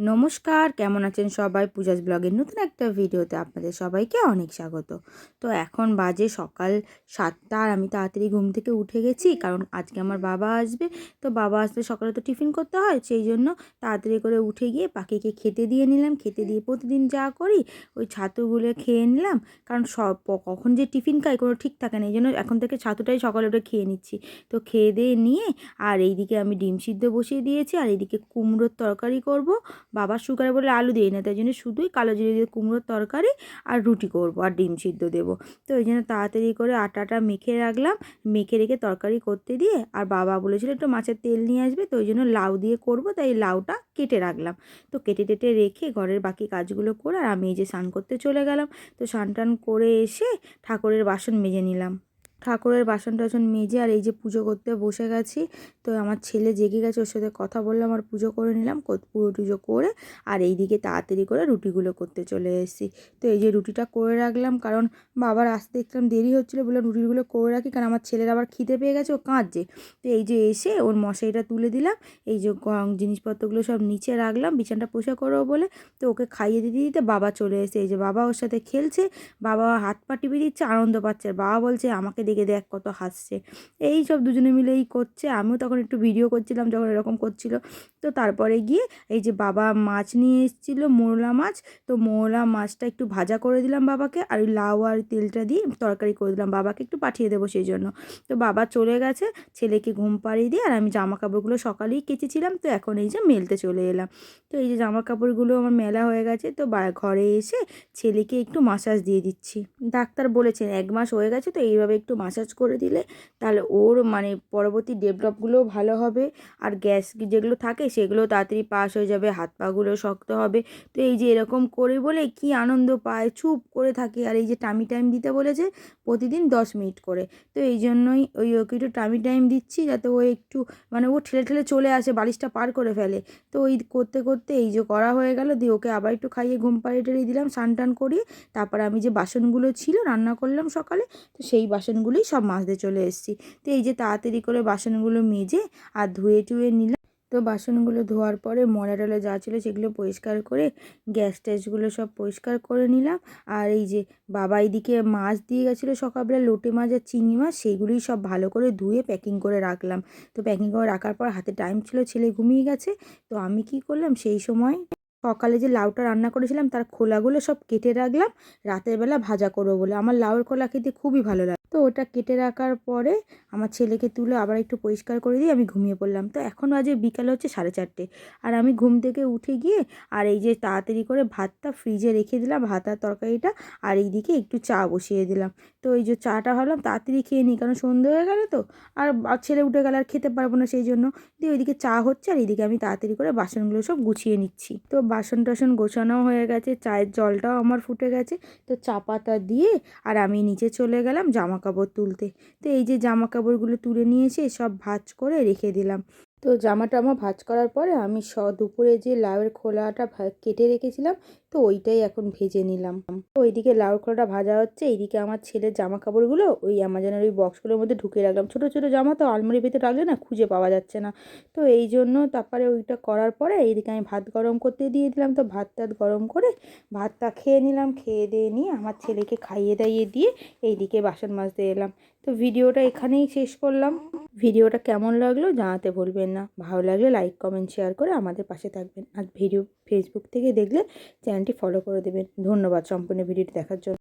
নমস্কার, কেমন আছেন সবাই? পূজাস ব্লগের নতুন একটা ভিডিওতে আপনাদের সবাইকে অনেক স্বাগত। তো এখন বাজে সকাল ৭টা আর আমি তাড়াতাড়ি ঘুম থেকে উঠে গেছি, কারণ আজকে আমার বাবা আসবে। তো বাবা আসলে সকালে তো টিফিন করতে হয়, সেই জন্য তাড়াতাড়ি করে উঠে গিয়ে পাখিকে খেতে দিয়ে নিলাম। খেতে দিয়ে প্রতিদিন যা করি ওই ছাতুগুলো খেয়ে নিলাম, কারণ কখন যে টিফিন খাই কোনো ঠিক থাকে না, এই জন্য এখন থেকে ছাতুটাই সকালে উঠে খেয়ে নিচ্ছি। তো খেয়ে দিয়ে নিয়ে আর এইদিকে আমি ডিম সিদ্ধ বসিয়ে দিয়েছি, আর এইদিকে কুমড়োর তরকারি করব। বাবা সুগার বলে আলু দিই না, তাই জন্য শুধুই কালো জিরে দিয়ে কুমড়োর তরকারি আর রুটি করব আর ডিম সিদ্ধ দেবো। তো ওই জন্য তাড়াতাড়ি করে আটাটা মেখে রাখলাম, মেখে রেখে তরকারি করতে দিয়ে, আর বাবা বলেছিল একটু মাছের তেল নিয়ে আসবে, তো ওই জন্য লাউ দিয়ে করব, তাই লাউটা কেটে রাখলাম। তো কেটে টেটে রেখে ঘরের বাকি কাজগুলো করে আর আমি এই যে স্নান করতে চলে গেলাম। তো স্নান টান করে এসে ঠাকুরের বাসন মেজে নিলাম। ঠাকুরের বাসন টাসন মেজে আর এই যে পুজো করতে বসে গেছি। তো আমার ছেলে জেগে গেছে, ওর সাথে কথা বললাম আর পুজো করে নিলাম। পুজো টুজো করে আর এইদিকে তাড়াতাড়ি করে রুটিগুলো করতে চলে এসেছি। তো এই যে রুটিটা করে রাখলাম, কারণ বাবার আসতে দেখলাম দেরি হচ্ছিলো, বললাম রুটিগুলো করে রাখি, কারণ আমার ছেলের আবার খিদে পেয়ে গেছে, ও কাঁদছে। তো এই যে এসে ওর মশারিটা তুলে দিলাম, এই যে জিনিসপত্রগুলো সব নিচে রাখলাম বিছানাটা পোষা করবো বলে। তো ওকে খাইয়ে দিতে দিতে বাবা চলে এসে এই যে বাবা ওর সাথে খেলছে, বাবা হাত পা টিপে দিচ্ছে, আনন্দ পাচ্ছে। আর বাবা বলছে আমাকে দেখে দেখ কত হাসছে। এই সব দুজনে মিলেই করছে। আমিও তখন একটু ভিডিও করছিলাম যখন এরকম করছিল। তো তারপরে গিয়ে এই যে বাবা মাছ নিয়ে এসেছিলো, মোরলা মাছ। তো মোরলা মাছটা একটু ভাজা করে দিলাম বাবাকে, আর ওই লাউ আর তেলটা দিয়ে তরকারি করে দিলাম, বাবাকে একটু পাঠিয়ে দেবো সেই জন্য। তো বাবা চলে গেছে, ছেলেকে ঘুম পাড়িয়ে দিয়ে আর আমি জামা কাপড়গুলো সকালেই কেচেছিলাম, তো এখন এই যে মেলতে চলে এলাম। তো এই যে জামা কাপড়গুলো আমার মেলা হয়ে গেছে, তো ঘরে এসে ছেলেকে একটু মাসাজ দিয়ে দিচ্ছি। ডাক্তার বলেছেন ১ মাস হয়ে গেছে, তো এইভাবে একটু মাসাজ করে দিলে তাহলে ওর মানে পরবর্তী ডেভেলপগুলোও ভালো হবে, আর গ্যাস যেগুলো থাকে সেগুলো তাড়াতাড়ি পাস হয়ে যাবে, হাত পাগুলো শক্ত হবে। তো এই যে এরকম করে বলে কি আনন্দ পায়, চুপ করে থাকে। আর এই যে টামি টাইম দিতে বলেছে প্রতিদিন 10 মিনিট করে, তো এই জন্যই ওকে একটু টামি টাইম দিচ্ছি, যাতে ও একটু মানে ও ঠেলে ঠেলে চলে আসে, বালিশটা পার করে ফেলে। তো ওই করতে করতে এই যে করা হয়ে গেল, দিয়ে ওকে আবার একটু খাইয়ে ঘুম পাড়িয়ে টাড়িয়ে দিলাম, স্নান টান করিয়ে। তারপর আমি যে বাসনগুলো ছিল রান্না করলাম সকালে, তো সেই বাসনগুলোই সব মাজতে চলে এসেছি। তো এই যে তাড়াতাড়ি করে বাসনগুলো মেজে আর ধুয়ে টুয়ে নিলাম। তো বাসনগুলো ধোয়ার পরে ময়লা টলা যা ছিল সেগুলো পরিষ্কার করে গ্যাস ট্যাসগুলো সব পরিষ্কার করে নিলাম। আর এই যে বাবা এইদিকে মাছ দিয়ে গেছিলো সকালবেলা, লোটে মাছ আর চিংড়ি মাছ, সেইগুলোই সব ভালো করে ধুয়ে প্যাকিং করে রাখলাম। তো প্যাকিং করে রাখার পর হাতে টাইম ছিল, ছেলে ঘুমিয়ে গেছে। তো আমি কি করলাম সেই সময় সকালে যে লাউটা রান্না করেছিলাম তার খোলাগুলো সব কেটে রাখলাম, রাতের বেলা ভাজা করবো বলে। আমার লাউয়ের খোলা খেতে খুবই ভালো লাগে। তো ওটা কেটে রাখার পরে আমার ছেলেকে তুলে আবার একটু পরিষ্কার করে দিয়ে আমি ঘুমিয়ে পড়লাম। তো এখন বাজে বিকালে হচ্ছে 4:30, আর আমি ঘুম থেকে উঠে গিয়ে আর এই যে তাড়াতাড়ি করে ভাতটা ফ্রিজে রেখে দিলাম, ভাত আর তরকারিটা, আর এইদিকে একটু চা বসিয়ে দিলাম। তো এই যে চাটা ভাবলাম তাড়াতাড়ি খেয়ে নিই, কারণ সন্ধে হয়ে গেলে তো, আর ছেলে উঠে গেলে আর খেতে পারবো না, সেই জন্য। দিয়ে ওইদিকে চা হচ্ছে আর এইদিকে আমি তাড়াতাড়ি করে বাসনগুলো সব গুছিয়ে নিচ্ছি। তো বাসন টাসন গোছানো হয়ে গেছে, চায়ের জলটাও আমার ফুটে গেছে। তো চা পাতা দিয়ে আর আমি নিচে চলে গেলাম জামা কাপড় তুলতে। তো এই যে জামা কাপড়গুলো তুলে নিয়ে এসে সব ভাঁজ করে রেখে দিলাম। তো জামা টামা ভাঁজ করার পরে আমি দুপুরে যে লাউয়ের খোলাটা কেটে রেখেছিলাম, তো ওইটাই এখন ভেজে নিলাম। তো ওইদিকে লাউয়ের খোলাটা ভাজা হচ্ছে, এইদিকে আমার ছেলের জামা কাপড়গুলো ওই অ্যামাজনের ওই বক্সগুলোর মধ্যে ঢুকিয়ে রাখলাম। ছোটো ছোটো জামা তো আলমারির ভিতরে রাখলে না খুঁজে পাওয়া যাচ্ছে না। তো এই জন্য তারপরে ওইটা করার পরে এইদিকে আমি ভাত গরম করতে দিয়ে দিলাম। তো ভাত টাত গরম করে ভাতটা খেয়ে নিলাম, খেয়ে দিয়ে নিয়ে আমার ছেলেকে খাইয়ে দাইয়ে দিয়ে এইদিকে বাসন মাজতে এলাম। তো ভিডিওটা এখানেই শেষ করলাম। ভিডিওটা কেমন লাগলো জানাতে ভুলবেন না। ভালো লাগলে লাইক কমেন্ট শেয়ার করে আমাদের পাশে থাকবেন। আর ভিডিও ফেসবুক থেকে দেখলে চ্যানেলটি ফলো করে দেবেন। ধন্যবাদ সম্পূর্ণ ভিডিওটি দেখার জন্য।